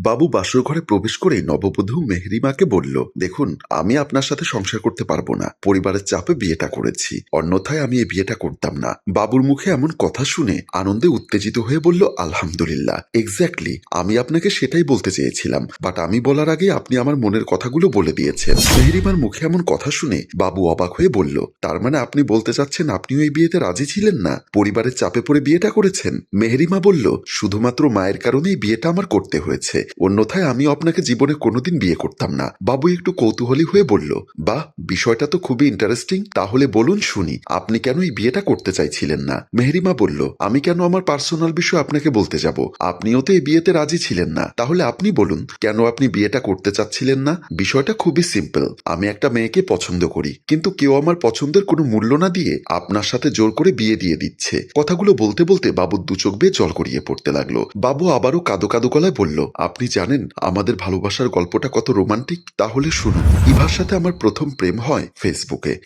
বাবু বাসর ঘরে প্রবেশ করে নববধূ মেহরিমাকে বলল, দেখুন, আমি আপনার সাথে সংসার করতে পারবো না। পরিবারের চাপে বিয়েটা করেছি, অন্যথায় আমি এই বিয়েটা করতাম না। বাবুর মুখে এমন কথা শুনে আনন্দে উত্তেজিত হয়ে বলল, আলহামদুলিল্লাহ, এক্স্যাক্টলি আমি আপনাকে সেটাই বলতে চেয়েছিলাম, বাট আমি বলার আগে আপনি আমার মনের কথাগুলো বলে দিয়েছেন। মেহরিমার মুখে এমন কথা শুনে বাবু অবাক হয়ে বলল, তার মানে আপনি বলতে চাচ্ছেন আপনিও এই বিয়েতে রাজি ছিলেন না, পরিবারের চাপে পড়ে বিয়েটা করেছেন? মেহরিমা বলল, শুধুমাত্র মায়ের কারণেই বিয়েটা আমার করতে হয়েছে, অন্যথায় আমিও আপনাকে জীবনে কোনোদিন বিয়ে করতাম না। বাবু একটু কৌতূহলী হয়ে বলল, বাহ, বিষয়টা তো খুবই ইন্টারেস্টিং, তাহলে বলুন শুনি, আপনি কেন এই বিয়েটা করতে চাইছিলেন না? মেহরিমা বলল, আমি কেন আমার পার্সোনাল বিষয় আপনাকে বলতে যাব? আপনিও তো এই বিয়েতে রাজি ছিলেন না, তাহলে আপনি বলুন কেন আপনি বিয়েটা করতে চাচ্ছিলেন না? বিষয়টা খুবই সিম্পল, আমি একটা মেয়েকে পছন্দ করি, কিন্তু কেউ আমার পছন্দের কোনো মূল্য না দিয়ে আপনার সাথে জোর করে বিয়ে দিয়ে দিচ্ছে। কথাগুলো বলতে বলতে বাবুর দু চোখ বেয়ে জল গড়িয়ে পড়তে লাগলো। বাবু আবারও কাঁদো কাঁদো গলায় বলল, আপনি জানেন আমাদের ভালোবাসার গল্পটা কত রোমান্টিক? তাহলে শুনুন। ইভার সাথে আমার প্রথম প্রেম হয়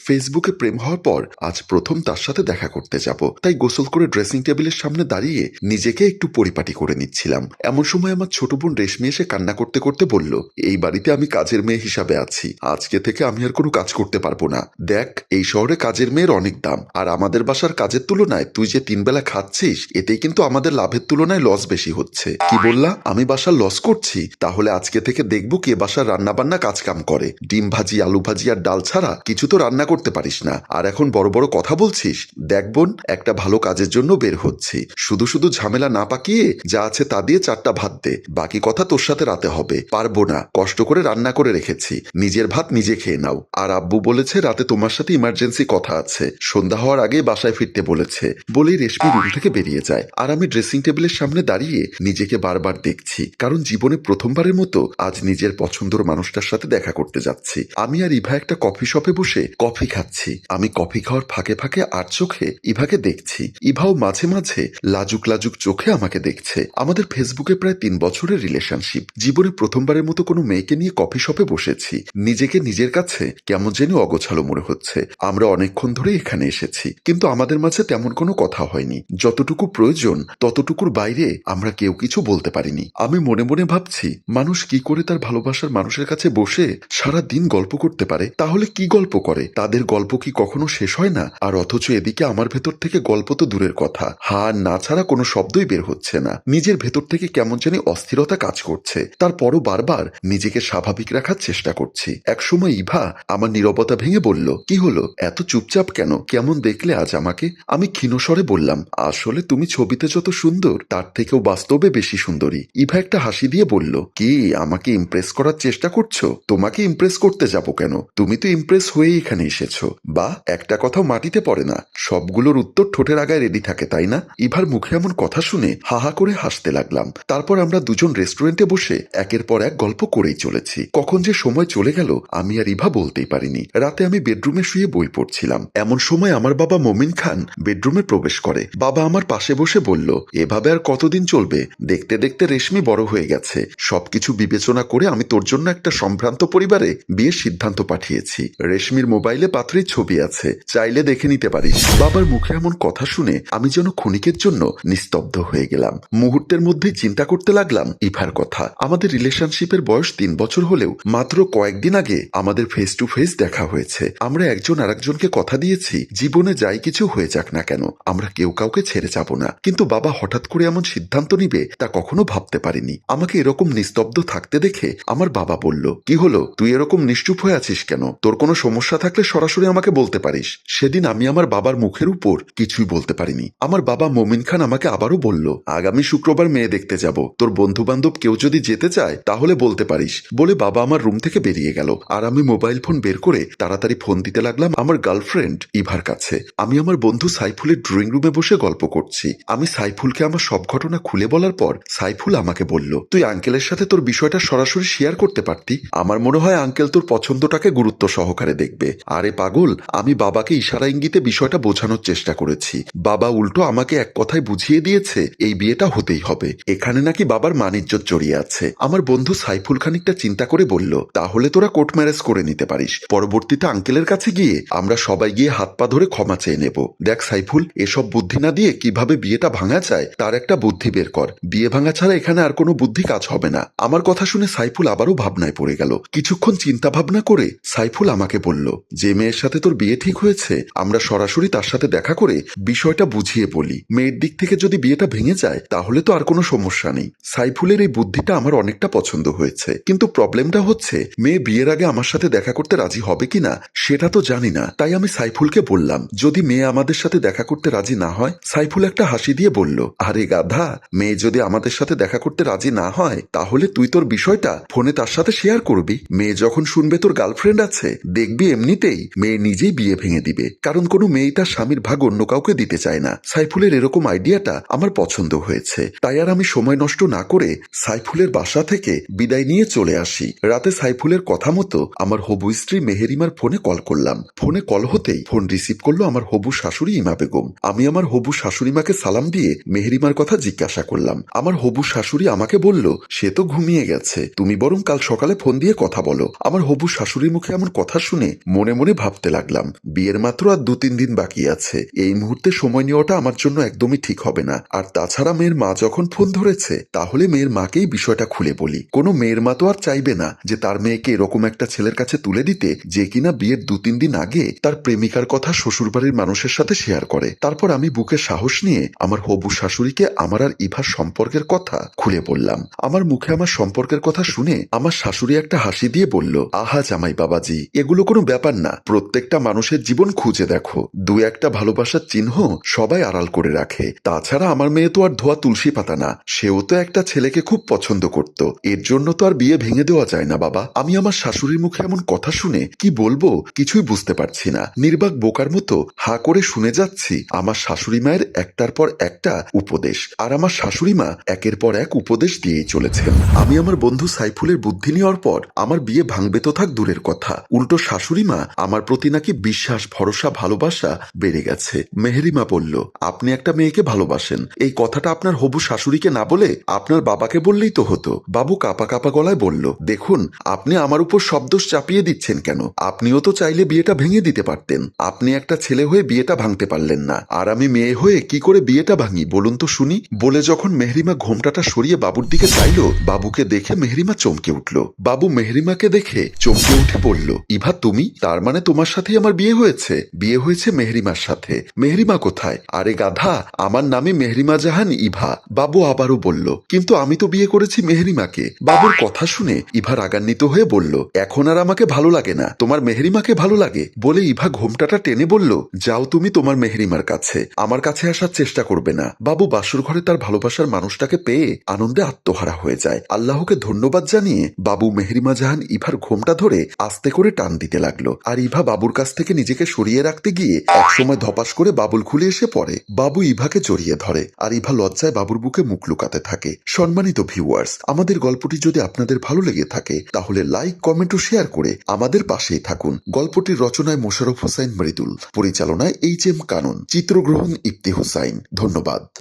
ফেসবুকে প্রেম হওয়ার পর আজ প্রথম তার সাথে দেখা করতে যাব, তাই গোসল করে ড্রেসিং টেবিলের সামনে দাঁড়িয়ে নিজেকে একটু পরিপাটি করে নিচ্ছিলাম। এমন সময় আমার ছোট বোন রেশমি এসে কান্না করতে করতে বলল, এই বাড়িতে আমি কাজের মেয়ে হিসাবে আছি, আজকে থেকে আমি আর কোনো কাজ করতে পারবো না। দেখ, এই শহরে কাজের মেয়ের অনেক দাম, আর আমাদের বাসার কাজের তুলনায় তুই যে 3 বেলা খাচ্ছিস, এতেই কিন্তু আমাদের লাভের তুলনায় লস বেশি হচ্ছে। কি বললা? আমি বাসার লস করছি? তাহলে আজকে থেকে দেখবো কে বাসার রান্না বান্না কাজ কাম করে। ডিম ভাজি, আলু ভাজি আর ডাল ছাড়া কিছু তো রান্না করতে পারিস না, আর এখন বড় বড় কথা বলছিস? দেখ বোন, একটা ভালো কাজের জন্য বের হচ্ছি, শুধু শুধু ঝামেলা না পাকিয়ে যা আছে তা দিয়ে 4টা ভাত দে, বাকি কথা তোর সাথে রাতে হবে। পারবো না, কষ্ট করে রান্না করে রেখেছি, নিজের ভাত নিজে খেয়ে নাও। আর আব্বু বলেছে রাতে তোমার সাথে ইমার্জেন্সি কথা আছে, সন্ধ্যা হওয়ার আগে বাসায় ফিরতে বলেছে। বলেই রেশমি রুম থেকে বেরিয়ে যায়, আর আমি ড্রেসিং টেবিলের সামনে দাঁড়িয়ে নিজেকে বারবার দেখছি, কারণ জীবনে প্রথমবারের মতো আজ নিজের পছন্দের মানুষটার সাথে দেখা করতে যাচ্ছি। আমি আর ইভা একটা কফি শপে বসে কফি খাচ্ছি। আমি কফি খাওয়ার ফাঁকে ফাঁকে আর চোখে ইভাকে দেখছি, ইভাও মাঝে মাঝে লাজুক লাজুক চোখে আমাকে দেখছে। আমাদের ফেসবুকে প্রায় 3 বছরের রিলেশনশিপ। জীবনে প্রথমবারের মতো কোনো মেয়েকে নিয়ে কফি শপে বসেছি। নিজেকে নিজের কাছে কেমন যেন অগোছালো মনে হচ্ছে। আমরা অনেকক্ষণ ধরে এখানে এসেছি, কিন্তু আমাদের মাঝে তেমন কোনো কথা হয়নি। যতটুকু প্রয়োজন ততটুকুর বাইরে আমরা কেউ কিছু বলতে পারিনি। আমি মনে মনে ভাবছি, মানুষ কি করে তার ভালোবাসার মানুষের কাছে বসে সারা দিন গল্প করতে পারে? তাহলে কি গল্প করে? তাদের গল্প কি কখনো শেষ হয় না? আর অথচ এদিকে আমার ভেতর থেকে গল্প তো দূরের কথা, হা না ছাড়া কোনো শব্দই বের হচ্ছে না। নিজের ভেতর থেকে কেমন জানি অস্থিরতা কাজ করছে, তারপরও বারবার নিজেকে স্বাভাবিক রাখার চেষ্টা করছি। একসময় ইভা আমার নীরবতা ভেঙে বলল, কি হলো, এত চুপচাপ কেন? কেমন দেখলে আজ আমাকে? আমি ক্ষীণস্বরে বললাম, আসলে তুমি ছবিতে যত সুন্দর তার থেকেও বাস্তবে বেশি সুন্দরী। ইভা একটা হাসি দিয়ে বলল, কি আমাকে ইমপ্রেস করার চেষ্টা করছো? তোমাকে ইমপ্রেস করতে যাব কেন? তুমি তো ইমপ্রেস হয়ে এখানে এসেছো। বা একটা কথাও মাটিতে পড়ে না, সবগুলোর উত্তর ঠোঁটের আগায় রেডি থাকে, তাই না? ইভার মুখে এমন কথা শুনে হাহা করে হাসতে লাগলাম। তারপর আমরা দুজন রেস্টুরেন্টে বসে একের পর এক গল্প করেই চলেছি। কখন যে সময় চলে গেল আমি আর ইভা বলতেই পারিনি। রাতে আমি বেডরুমে শুয়ে বই পড়ছিলাম, এমন সময় আমার বাবা মমিন খান বেডরুমে প্রবেশ করে। বাবা আমার পাশে বসে বলল, এভাবে আর কতদিন চলবে? দেখতে দেখতে রেশমি বড় হয়ে গেছে, সবকিছু বিবেচনা করে আমি তোর জন্য একটা সম্ভ্রান্ত পরিবারে বিয়ের সিদ্ধান্ত পাঠিয়েছি। রেশমির মোবাইলে পাত্রের ছবি আছে, চাইলে দেখে নিতে পারিস। বাবার মুখে এমন কথা শুনে আমি যেন ক্ষণিকের জন্য নিস্তব্ধ হয়ে গেলাম। মুহূর্তের মধ্যেই চিন্তা করতে লাগলাম ইভার কথা। আমাদের রিলেশনশিপের বয়স 3 বছর হলেও মাত্র কয়েকদিন আগে আমাদের ফেস টু ফেস দেখা হয়েছে। আমরা একজন আরেকজনকে কথা দিয়েছি, জীবনে যাই কিছু হয়ে যাক না কেন আমরা কেউ কাউকে ছেড়ে যাব না। কিন্তু বাবা হঠাৎ করে এমন সিদ্ধান্ত নিবে তা কখনো ভাবতে পারিনি। আমাকে এরকম নিস্তব্ধ থাকতে দেখে আমার বাবা বলল, কি হলো, তুই এরকম নিশ্চুপ হয়ে আছিস কেন? তোর কোনো সমস্যা থাকলে সরাসরি আমাকে বলতে পারিস। সেদিন আমি আমার বাবার মুখের উপর কিছুই বলতে পারিনি। আমার বাবা মমিন খান আমাকে আবারও বলল, আগামী শুক্রবার মেয়ে দেখতে যাব, তোর বন্ধু বান্ধব কেউ যদি যেতে চায় তাহলে বলতে পারিস। বলে বাবা আমার রুম থেকে বেরিয়ে গেল, আর আমি মোবাইল ফোন বের করে তাড়াতাড়ি ফোন দিতে লাগলাম আমার গার্লফ্রেন্ড ইভার কাছে। আমি আমার বন্ধু সাইফুলের ড্রয়িং রুমে বসে গল্প করছি। আমি সাইফুলকে আমার সব ঘটনা খুলে বলার পর সাইফুল আমাকে বলল, তুই আঙ্কেলের সাথে তোর বিষয়টা সরাসরি শেয়ার করতে পারতি। আমার মনে হয় আঙ্কেল তোর পছন্দটাকে গুরুত্ব সহকারে দেখবে। আরে পাগল, আমি বাবাকে ইশারা ইঙ্গিতে বিষয়টা বোঝানোর চেষ্টা করেছি। বাবা উল্টো আমাকে এক কথায় বুঝিয়ে দিয়েছে এই বিয়েটা হতেই হবে। এখানে নাকি বাবার মান ইজ্জত জড়িয়ে আছে। আমার বন্ধু সাইফুল খানিকটা চিন্তা করে বলল, তাহলে তোরা কোর্ট ম্যারেজ করে নিতে পারিস। পরবর্তীতে আঙ্কেলের কাছে গিয়ে আমরা সবাই গিয়ে হাত পা ধরে ক্ষমা চেয়ে নেব। দেখ সাইফুল, এসব বুদ্ধি না দিয়ে কিভাবে বিয়েটা ভাঙা যায় তার একটা বুদ্ধি বের কর। বিয়ে ভাঙা ছাড়া এখানে আর কোনো বুদ্ধি কাজ হবে না। আমার কথা শুনে সাইফুল আবারও ভাবনায় পড়ে গেল। কিছুক্ষণ চিন্তা ভাবনা করে সাইফুল আমাকে বলল, যে মেয়ের সাথে তোর বিয়ে ঠিক হয়েছে আমরা সরাসরি তার সাথে দেখা করে বিষয়টা বুঝিয়ে বলি। মেয়ের দিক থেকে যদি বিয়েটা ভেঙে যায় তাহলে তো আর কোনো সমস্যা নেই। সাইফুলের এই বুদ্ধিটা আমার অনেকটা পছন্দ হয়েছে, কিন্তু প্রবলেমটা হচ্ছে মেয়ে বিয়ের আগে আমার সাথে দেখা করতে রাজি হবে কিনা সেটা তো জানি না। তাই আমি সাইফুলকে বললাম, যদি মেয়ে আমাদের সাথে দেখা করতে রাজি না হয়? সাইফুল একটা হাসি দিয়ে বলল, আরে গাধা, মেয়ে যদি আমাদের সাথে দেখা করতে রাজি না হয় তাহলে তুই তোর বিষয়টা ফোনে তার সাথে শেয়ার করবি। মেয়ে যখন শুনবে তোর গার্লফ্রেন্ড আছে, দেখবি এমনিতেই মেয়ে নিজেই বিয়ে ভেঙে দিবে, কারণ কোনো মেয়ে তার স্বামীর ভাগ অন্য কাউকে দিতে চায় না। সাইফুলের এরকম আইডিয়াটা আমার পছন্দ হয়েছে, তাই আর আমি সময় নষ্ট না করে সাইফুলের বাসা থেকে বিদায় নিয়ে চলে আসি। রাতে সাইফুলের কথা মতো আমার হবু স্ত্রী মেহেরিমার ফোনে কল করলাম। ফোনে কল হতেই ফোন রিসিভ করলো আমার হবু শাশুড়ি ইমা বেগম। আমি আমার হবু শাশুড়িমাকে সালাম দিয়ে মেহেরিমার কথা জিজ্ঞাসা করলাম। আমার হবু শাশুড়ি আমাকে বলল, সে তো ঘুমিয়ে গেছে, তুমি বরং কাল সকালে ফোন দিয়ে কথা বলো। আমার হবু শাশুড়ির মুখে এমন কথা শুনে মনে মনে ভাবতে লাগলাম, বিয়ের মাত্র আর 2-3 দিন বাকি আছে, এই মুহূর্তে সময় নেওয়াটা আমার জন্য একদমই ঠিক হবে না। আর তাছাড়া মেয়ের মা যখন ফোন ধরেছে তাহলে মেয়ের মাকেই বিষয়টা খুলে বলি। কোনো মেয়ের মা তো আর চাইবে না যে তার মেয়েকে এরকম একটা ছেলের কাছে তুলে দিতে যে কিনা বিয়ের 2-3 দিন আগে তার প্রেমিকার কথা শ্বশুরবাড়ির মানুষের সাথে শেয়ার করে। তারপর আমি বুকে সাহস নিয়ে আমার হবু শাশুড়িকে আমার আর ইভার সম্পর্কের কথা খুলে বললাম। আমার মুখে আমার সম্পর্কের কথা শুনে আমার শাশুড়ি একটা হাসি দিয়ে বলল, আহা জামাই বাবাজি, এগুলো কোনো ব্যাপার না, প্রত্যেকটা মানুষের জীবন খুঁজে দেখো, 2-1টা ভালোবাসার চিহ্ন সবাই আড়াল করে রাখে। তাছাড়া আমার মেয়ে তো আর ধোয়া তুলসী পাতা না, সেও তো একটা ছেলেকে খুব পছন্দ করত, এর জন্য তো আর বিয়ে ভেঙে দেওয়া যায় না বাবা। আমি আমার শাশুড়ির মুখে এমন কথা শুনে কি বলবো কিছুই বুঝতে পারছি না। নির্বাক বোকার মতো হা করে শুনে যাচ্ছি আমার শাশুড়ি মায়ের একটার পর একটা উপদেশ, আর আমার শাশুড়ি মা একের পর এক উপদেশ দিয়েই চলেছেন। আমি আমার বন্ধু সাইফুলের বুদ্ধি নেওয়ার পর আমার বিয়ে ভাঙবে তো থাক দূরের কথা, উল্টো শাশুড়ি মা আমার প্রতি নাকি বিশ্বাস, ভরসা, ভালোবাসা বেড়ে গেছে। মেহেরিমা বলল, আপনি একটা মেয়েকে ভালোবাসেন, এই কথাটা আপনার হবু শাশুড়িকে না বলে আপনার বাবাকে বললেই তো হতো। বাবু কাপা কাপা গলায় বলল, দেখুন আপনি আমার উপর সব দোষ চাপিয়ে দিচ্ছেন কেন? আপনিও তো চাইলে বিয়েটা ভেঙে দিতে পারতেন। আপনি একটা ছেলে হয়ে বিয়েটা ভাঙতে পারলেন না, আর আমি মেয়ে হয়ে কি করে বিয়েটা ভাঙি বলুন তো শুনি। বলে যখন মেহরিমা ঘোমটাটা সরিয়ে বাবুর দিকে চাইল, বাবুকে দেখে মেহরিমা চমকে উঠল। বাবু মেহরিমাকে দেখে চমকে উঠে বলল, ইভা তুমি? তার মানে তোমার সাথেই আমার বিয়ে হয়েছে? বিয়ে হয়েছে মেহরিমার সাথে? মেহরিমা কোথায়? আরে গাধা, আমার নামে মেহরিমা জাহান ইভা। বাবু আবারও বলল, কিন্তু আমি তো বিয়ে করেছি মেহরিমাকে। বাবুর কথা শুনে ইভা রাগান্বিত হয়ে বলল, এখন আর আমাকে ভালো লাগে না, তোমার মেহরিমাকে ভালো লাগে। বলে ইভা ঘোমটাটা টেনে বলল, যাও তুমি তোমার মেহরিমার কাছে, আমার কাছে আসার চেষ্টা করবে না। বাবু বাসর ঘরে তার ভালোবাসার মানুষটাকে পেয়ে আনন্দে আত্মহারা হয়ে যায়। আল্লাহকে ধন্যবাদ জানিয়ে বাবু মেহরিমা জাহান ইভার ঘোমটা ধরে আস্তে করে টান দিতে লাগলো, আর ইভা বাবুর কাছ থেকে নিজেকে সরিয়ে রাখতে গিয়ে একসময় ধপাস করে বাবুল খুলে এসে পড়ে। বাবু ইভাকে জড়িয়ে ধরে, আর ইভা লজ্জায় বাবুর বুকে মুখ লুকাতে থাকে। সম্মানিত ভিউয়ার্স, আমাদের গল্পটি যদি আপনাদের ভালো লেগে থাকে তাহলে লাইক, কমেন্ট ও শেয়ার করে আমাদের পাশেই থাকুন। গল্পটির রচনায় মোশাররফ হোসাইন মৃদুল, পরিচালনায় HM কানন, চিত্রগ্রহণ ইফতি হুসাইন। ধন্যবাদ।